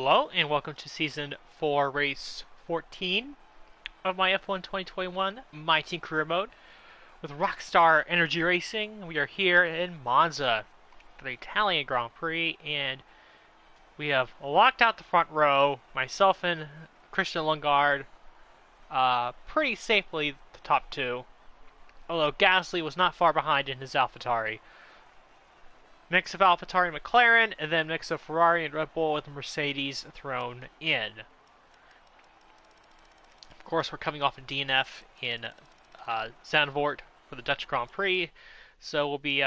Hello, and welcome to Season 4, Race 14 of my F1 2021 My Team Career Mode with Rockstar Energy Racing. We are here in Monza for the Italian Grand Prix, and we have locked out the front row, myself and Christian Lundgaard, pretty safely the top two, although Gasly was not far behind in his AlphaTauri. Mix of AlphaTauri and McLaren, and then mix of Ferrari and Red Bull with Mercedes thrown in. Of course, we're coming off a DNF in Zandvoort for the Dutch Grand Prix, so we'll be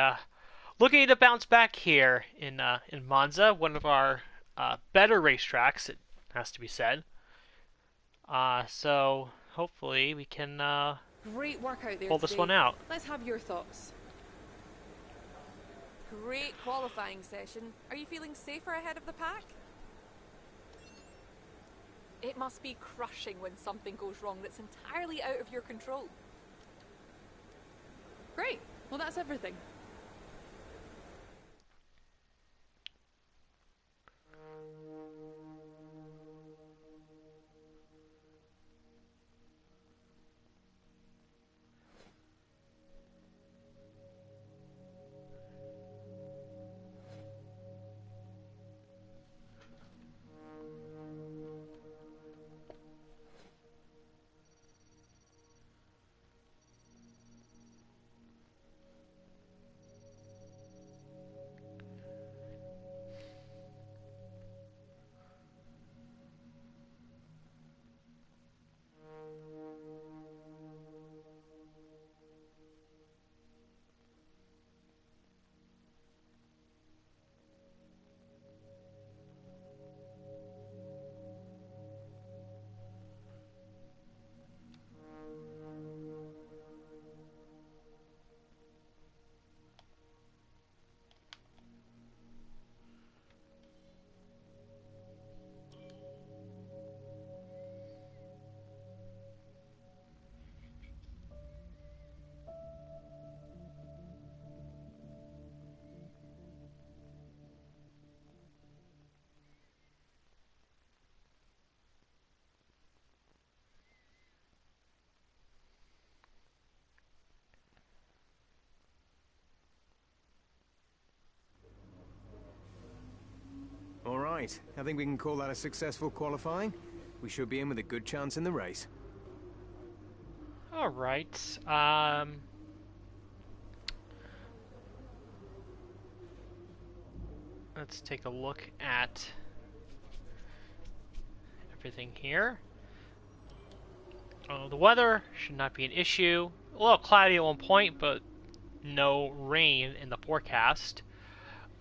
looking to bounce back here in Monza, one of our better racetracks, it has to be said. So hopefully we can Great work out there pull this today. one out. Let's have your thoughts. Great qualifying session. Are you feeling safer ahead of the pack? It must be crushing when something goes wrong that's entirely out of your control. Great. Well, that's everything. All right, I think we can call that a successful qualifying. We should be in with a good chance in the race. All right. Let's take a look at everything here. The weather should not be an issue. A little cloudy at one point, but no rain in the forecast.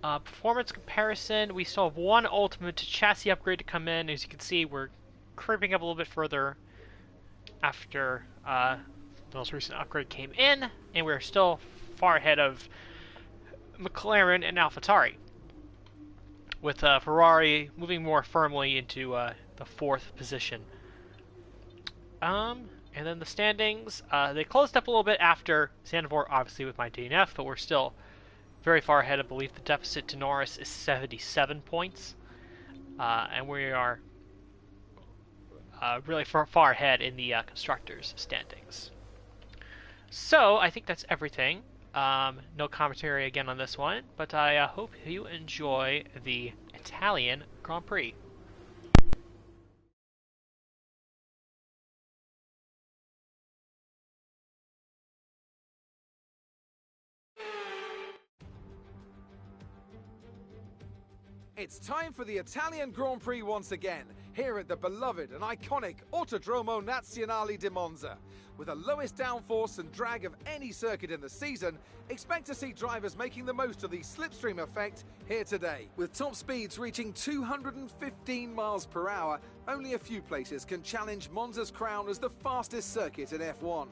Performance comparison, we still have one ultimate chassis upgrade to come in. As you can see, we're creeping up a little bit further after the most recent upgrade came in, and we're still far ahead of McLaren and AlphaTauri, with Ferrari moving more firmly into the fourth position. And then the standings, they closed up a little bit after Zandvoort, obviously with my DNF, but we're still very far ahead. I believe the deficit to Norris is 77 points, and we are really far ahead in the constructors' standings. So I think that's everything. No commentary again on this one, but I hope you enjoy the Italian Grand Prix. It's time for the Italian Grand Prix once again, here at the beloved and iconic Autodromo Nazionale di Monza. With the lowest downforce and drag of any circuit in the season, expect to see drivers making the most of the slipstream effect here today. With top speeds reaching 215 miles per hour, only a few places can challenge Monza's crown as the fastest circuit in F1.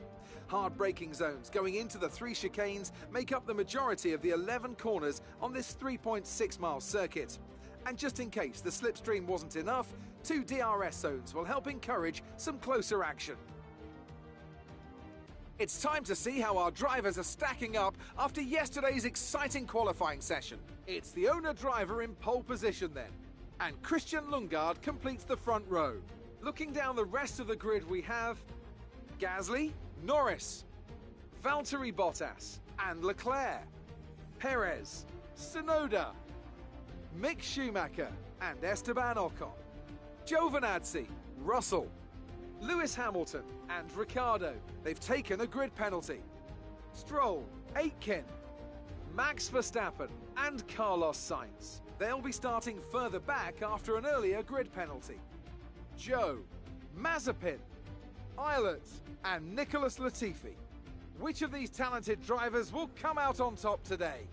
Hard braking zones going into the 3 chicanes make up the majority of the 11 corners on this 3.6 mile circuit. And just in case the slipstream wasn't enough, 2 DRS zones will help encourage some closer action. It's time to see how our drivers are stacking up after yesterday's exciting qualifying session. It's the owner driver in pole position then. And Christian Lundgaard completes the front row. Looking down the rest of the grid, we have Gasly, Norris, Valtteri Bottas and Leclerc, Perez, Tsunoda, Mick Schumacher and Esteban Ocon, Giovinazzi, Russell, Lewis Hamilton and Ricciardo. They've taken a grid penalty. Stroll, Aitken, Max Verstappen and Carlos Sainz. They'll be starting further back after an earlier grid penalty. Joe, Mazepin, Eilert and Nicholas Latifi. Which of these talented drivers will come out on top today?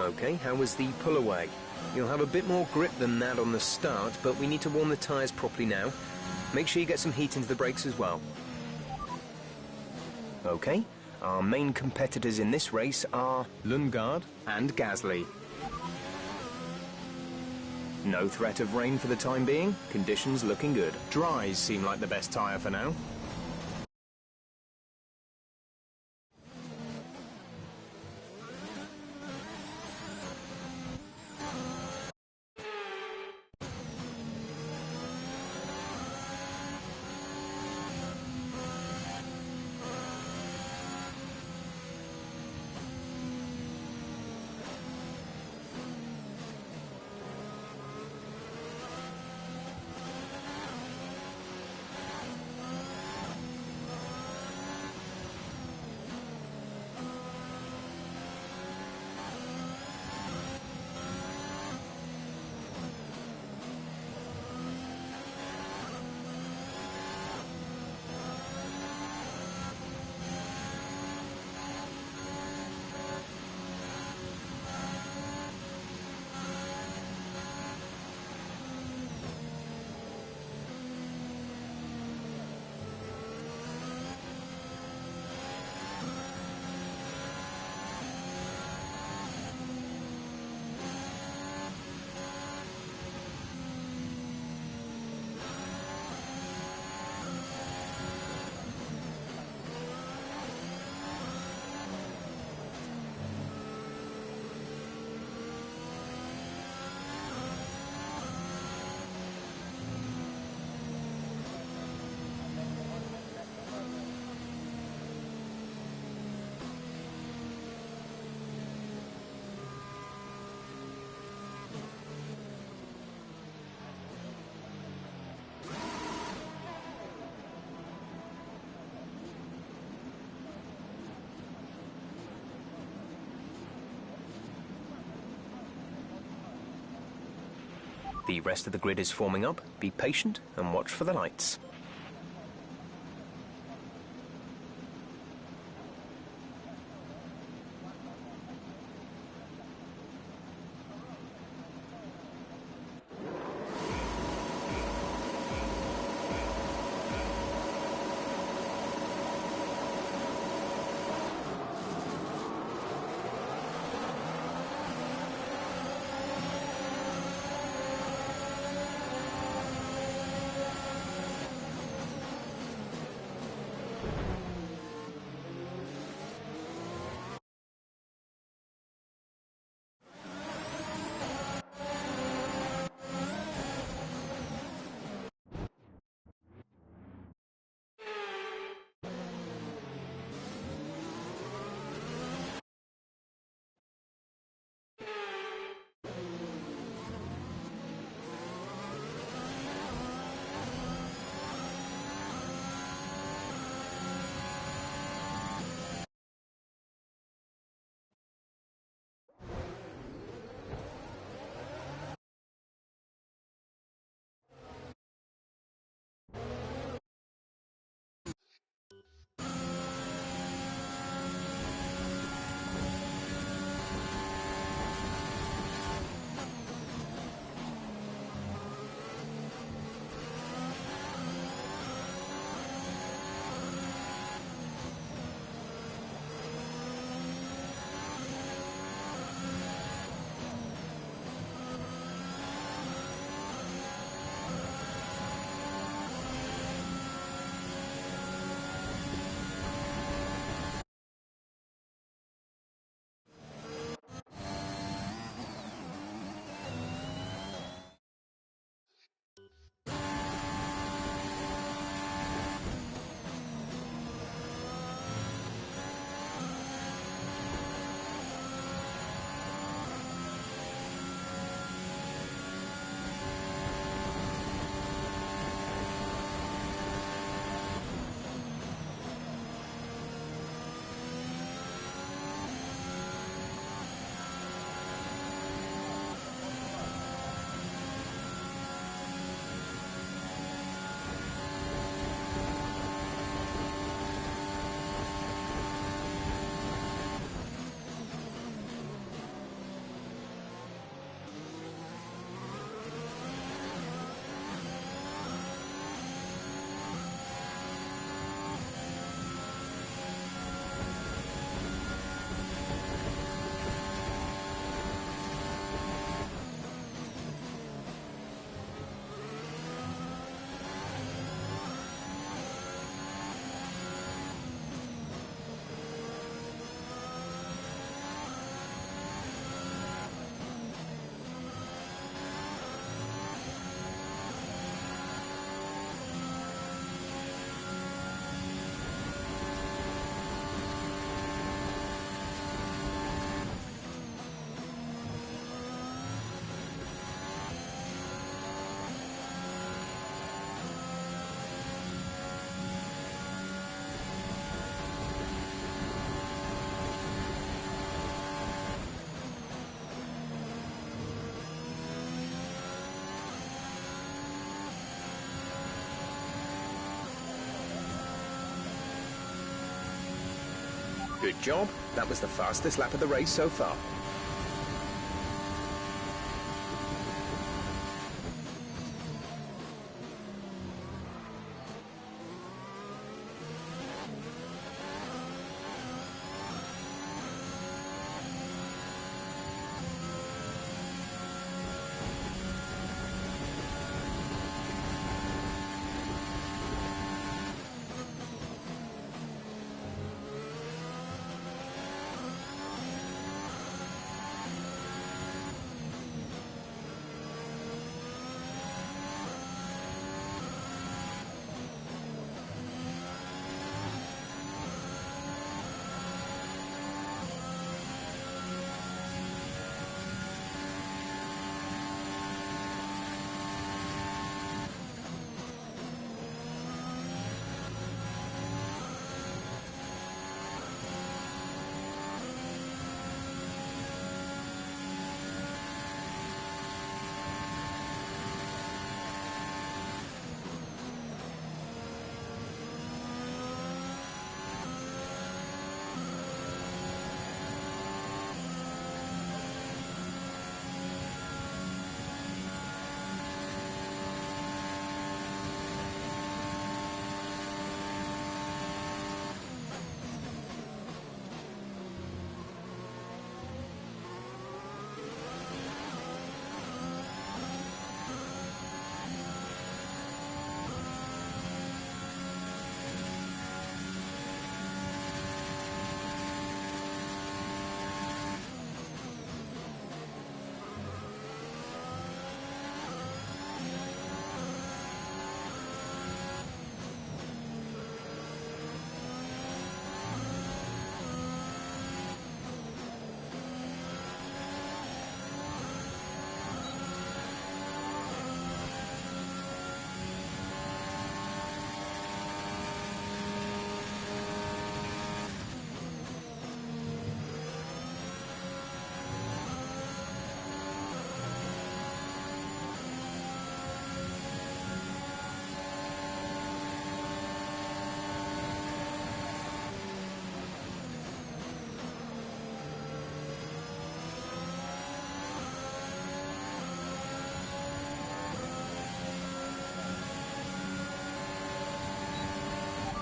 Okay, how was the pull away? You'll have a bit more grip than that on the start, but we need to warm the tyres properly now. Make sure you get some heat into the brakes as well. Okay, our main competitors in this race are Lundgaard and Gasly. No threat of rain for the time being, conditions looking good. Dries seem like the best tyre for now. The rest of the grid is forming up. Be patient and watch for the lights. Good job. That was the fastest lap of the race so far.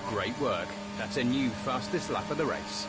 Great work. That's a new fastest lap of the race.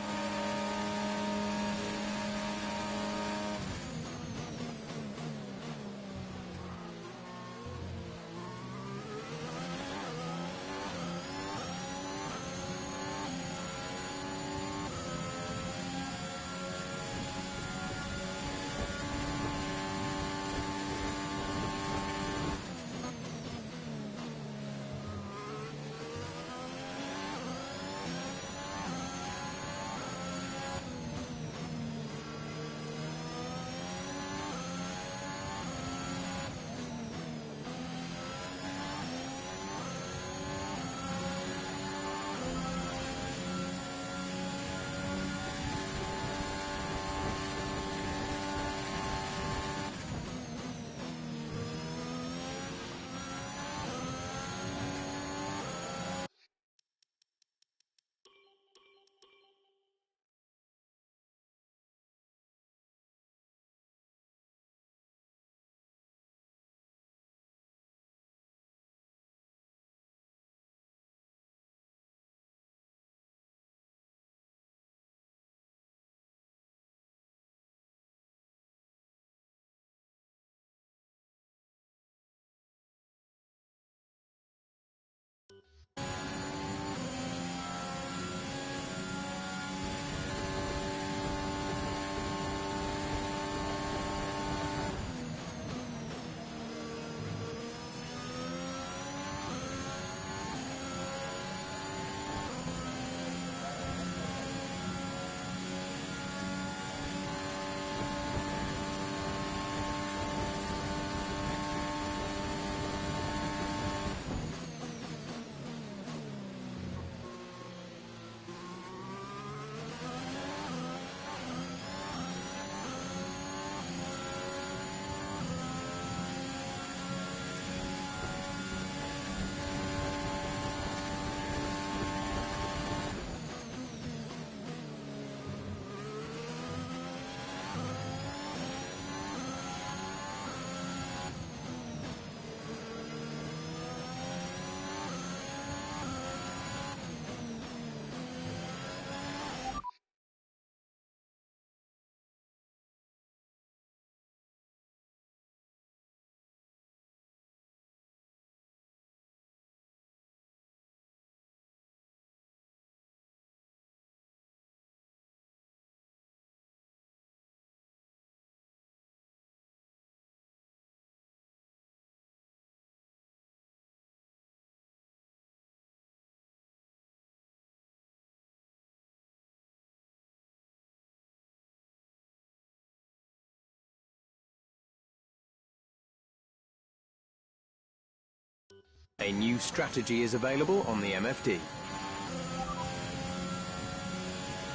A new strategy is available on the MFD.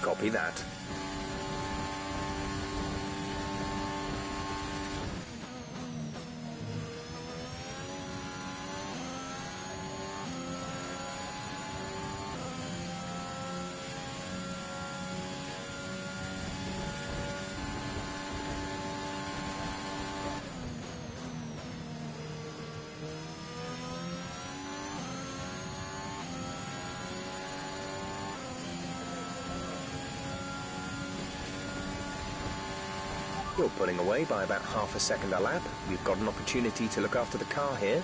Copy that. You're pulling away by about half a second a lap. We've got an opportunity to look after the car here.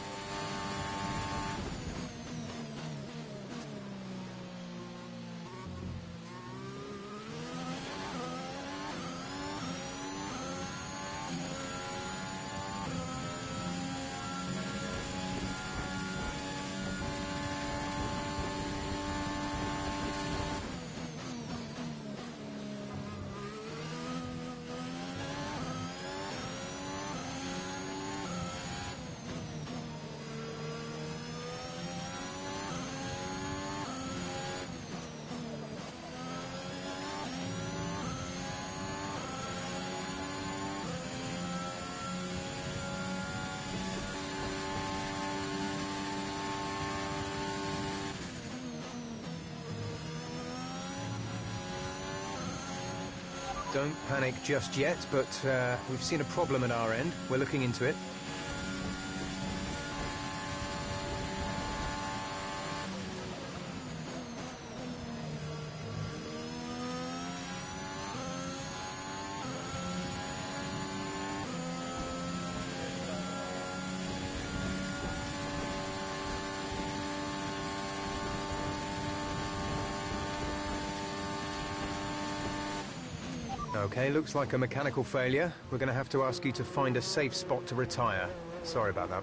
Don't panic just yet, but we've seen a problem at our end. We're looking into it. Okay, looks like a mechanical failure. We're going to have to ask you to find a safe spot to retire. Sorry about that.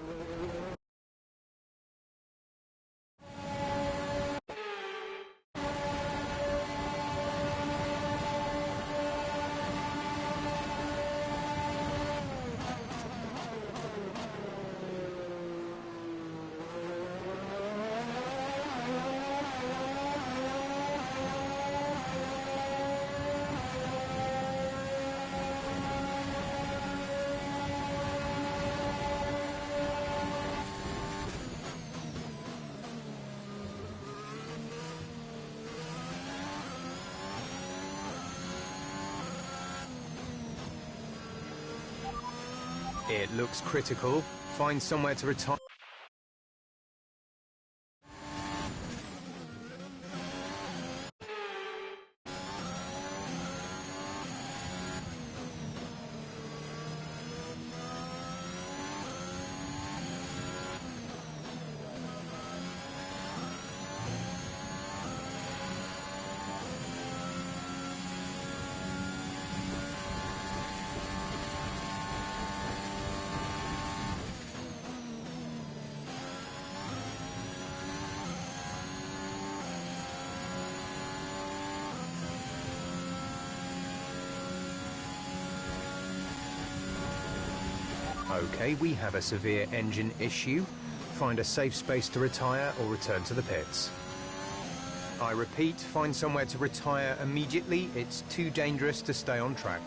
It looks critical. Find somewhere to retire. Okay, we have a severe engine issue. Find a safe space to retire or return to the pits. I repeat, find somewhere to retire immediately. It's too dangerous to stay on track.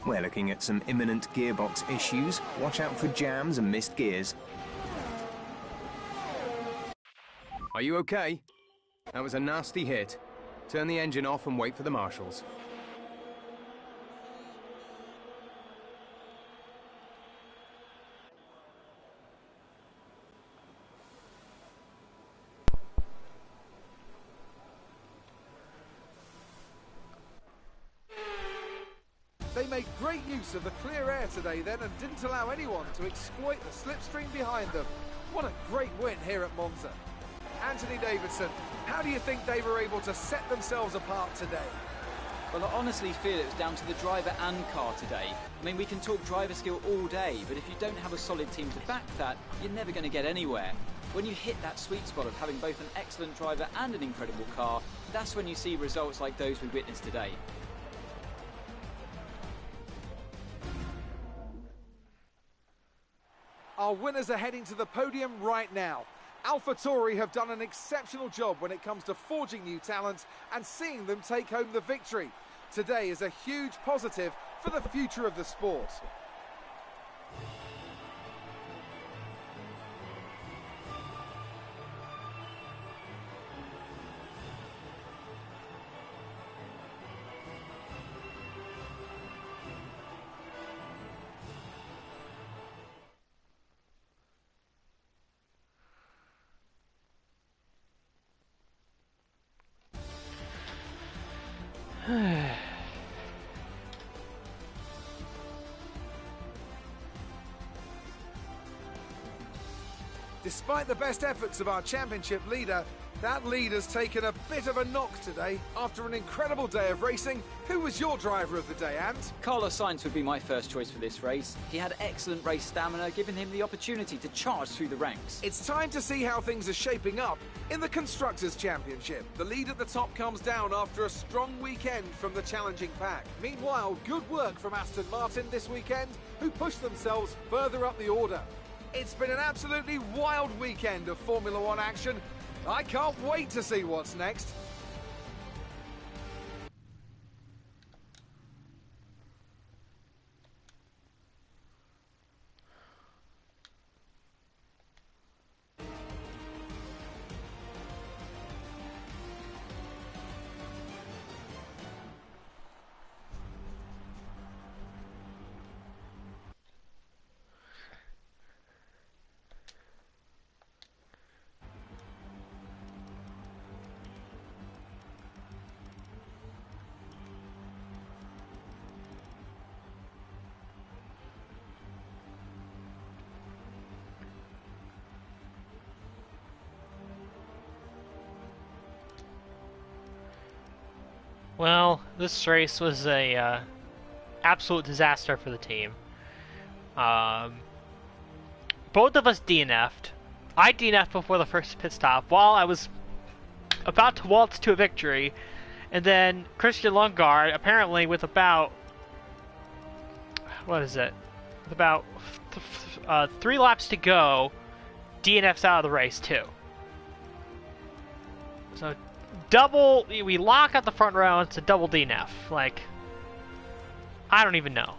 We're looking at some imminent gearbox issues. Watch out for jams and missed gears. Are you okay? That was a nasty hit. Turn the engine off and wait for the marshals. They made great use of the clear air today then and didn't allow anyone to exploit the slipstream behind them. What a great win here at Monza. Anthony Davidson, how do you think they were able to set themselves apart today? Well, I honestly feel it was down to the driver and car today. I mean, we can talk driver skill all day, but if you don't have a solid team to back that, you're never going to get anywhere. When you hit that sweet spot of having both an excellent driver and an incredible car, that's when you see results like those we witnessed today. Our winners are heading to the podium right now. AlphaTauri have done an exceptional job when it comes to forging new talent and seeing them take home the victory. Today is a huge positive for the future of the sport. Despite the best efforts of our championship leader, that lead has taken a bit of a knock today. After an incredible day of racing, who was your driver of the day, Ant? Carlos Sainz would be my first choice for this race. He had excellent race stamina, giving him the opportunity to charge through the ranks. It's time to see how things are shaping up in the Constructors' Championship. The lead at the top comes down after a strong weekend from the challenging pack. Meanwhile, good work from Aston Martin this weekend, who pushed themselves further up the order. It's been an absolutely wild weekend of Formula One action. I can't wait to see what's next. Well, this race was a absolute disaster for the team. Both of us DNF'd. I DNF'd before the first pit stop while I was about to waltz to a victory, and then Christian Lundgaard, apparently with about, what is it? With about 3 laps to go, DNFs out of the race too. So we lock at the front row, and it's a double DNF. Like, I don't even know.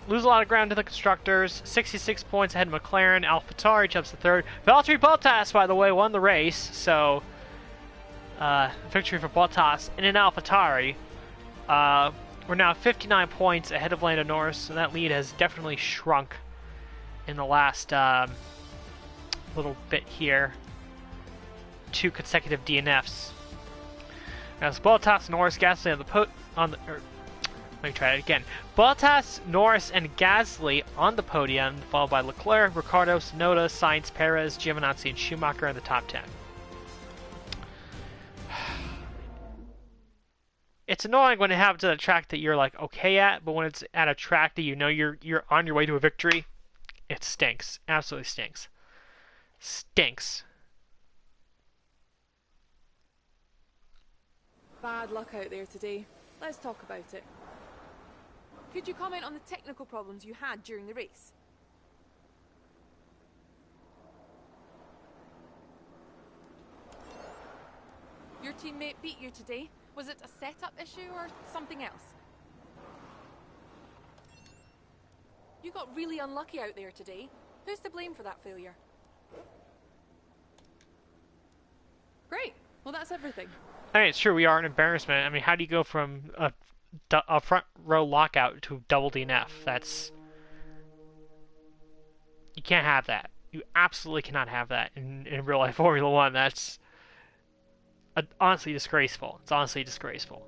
Lose a lot of ground to the constructors. 66 points ahead of McLaren. AlphaTauri jumps to third. Valtteri Bottas, by the way, won the race. So, victory for Bottas and in AlphaTauri. We're now 59 points ahead of Lando Norris, and that lead has definitely shrunk in the last little bit here. 2 consecutive DNFs. As Bottas, Norris, Gasly let me try it again. Bottas, Norris, and Gasly on the podium, followed by Leclerc, Ricciardo, Tsunoda, Sainz, Perez, Giovinazzi, and Schumacher in the top 10. It's annoying when it happens at a track that you're like okay at, but when it's at a track that you know you're on your way to a victory, it stinks. Absolutely stinks. Stinks. Bad luck out there today. Let's talk about it. Could you comment on the technical problems you had during the race? Your teammate beat you today. Was it a setup issue or something else? You got really unlucky out there today. Who's to blame for that failure? Great. Well, that's everything. I mean, it's true, we are an embarrassment. I mean, how do you go from a front row lockout to double DNF? That's... You can't have that. You absolutely cannot have that in real life Formula One. That's honestly disgraceful. It's honestly disgraceful.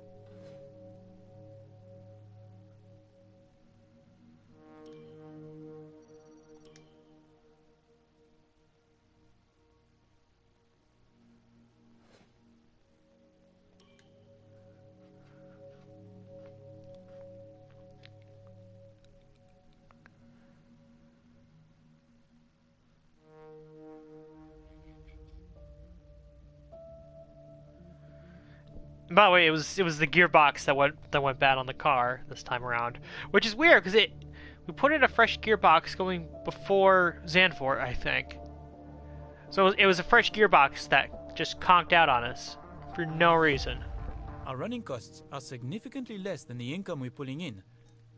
By the way, it was the gearbox that went bad on the car this time around, which is weird because we put in a fresh gearbox going before Zandvoort, I think. So it was a fresh gearbox that just conked out on us for no reason. Our running costs are significantly less than the income we're pulling in.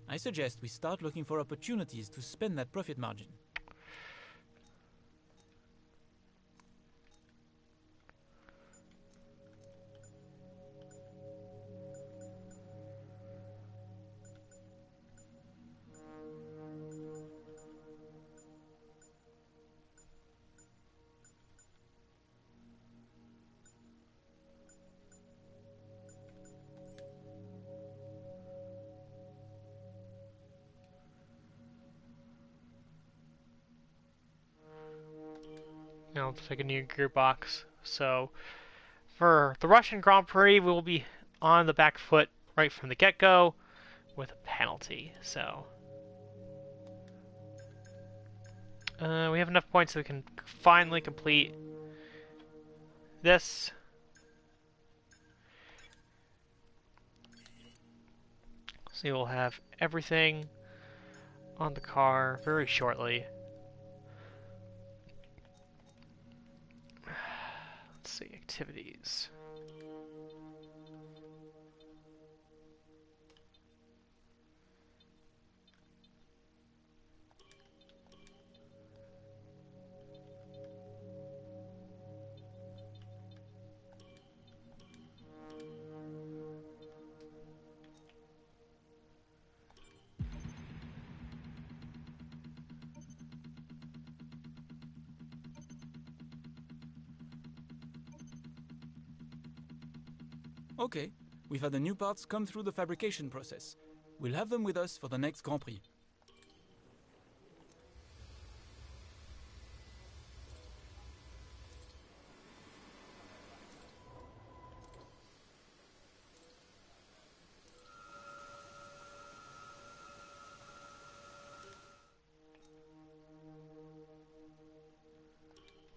I suggest we start looking for opportunities to spend that profit margin. You know, it's like a new gearbox. So for the Russian Grand Prix, we will be on the back foot right from the get-go with a penalty. So we have enough points so we can finally complete this. So we'll have everything on the car very shortly. Let's see, activities. Okay, we've had the new parts come through the fabrication process. We'll have them with us for the next Grand Prix.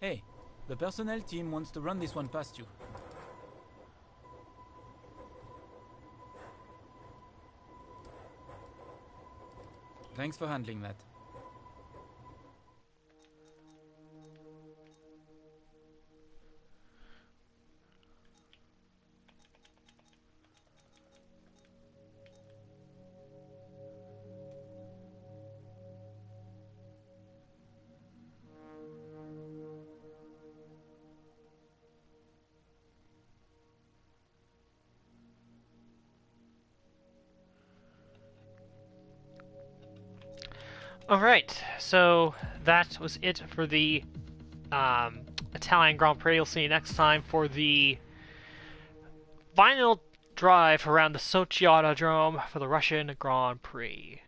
Hey, the personnel team wants to run this one past you. Thanks for handling that. Alright, so that was it for the Italian Grand Prix. You'll see you next time for the final drive around the Sochi Autodrome for the Russian Grand Prix.